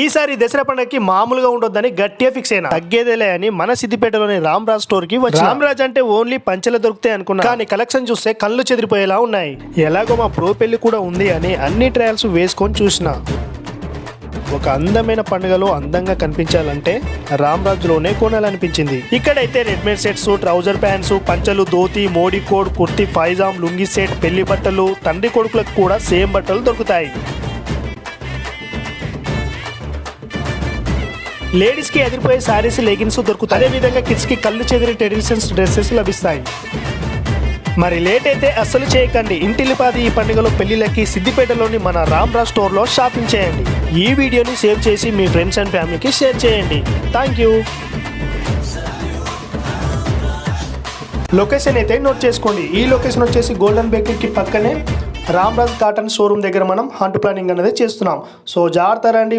ఈసారి దసరా పండుగకి మామూలుగా ఉండొద్దని గట్టిగా ఫిక్స్ అయినా. తగ్గేదేలే అని మన సిద్దిపేటలోని రామ్రాజ్ స్టోర్ కి వచ్చి, రామ్రాజ్ అంటే ఓన్లీ పంచెలు దొరుకుతాయి అనుకున్నా, కానీ కలెక్షన్ చూస్తే కళ్ళు చెదిరిపోయేలా ఉన్నాయి. ఎలాగో మా ప్రో పెళ్లి కూడా ఉంది అని అన్ని ట్రయల్స్ వేసుకొని చూసిన. ఒక అందమైన పండుగలో అందంగా కనిపించాలంటే రామ్రాజ్ లోనే కొనాలనిపించింది. ఇక్కడైతే రెడ్మేడ్ సెట్స్, ట్రౌజర్ ప్యాంట్స్, పంచలు, ధోతి, మోడీ కోడ్, కుర్తి, పైజామ్, లుంగి సెట్, పెళ్లి బట్టలు, తండ్రి కొడుకులకు కూడా సేమ్ బట్టలు దొరుకుతాయి. లేడీస్ కి ఎదిరిపోయే సారీస్, లెగిన్స్ దొరుకుతాయి. అదే విధంగా కిడ్స్ కి కళ్ళు చెదిరే ట్రెడిషనల్స్ డ్రెస్సెస్ లభిస్తాయి. మరి లేట్ అయితే అస్సలు చేయకండి. ఇంటిల్లిపాది ఈ పండుగలో పెళ్లిళ్ళకి సిద్దిపేటలోని మన రామ్రాజ్ స్టోర్ లో షాపింగ్ చేయండి. ఈ వీడియోని సేవ్ చేసి మీ ఫ్రెండ్స్ అండ్ ఫ్యామిలీకి షేర్ చేయండి. Thank you. లొకేషన్ అయితే నోట్ చేసుకోండి. ఈ లొకేషన్ వచ్చేసి గోల్డెన్ బేకరీకి పక్కనే రామ్రాజ్ కాటన్ షోరూమ్ దగ్గర మనం హంట్ ప్లానింగ్ అనేది చేస్తున్నాం. సో జాగ్రత్త రండి.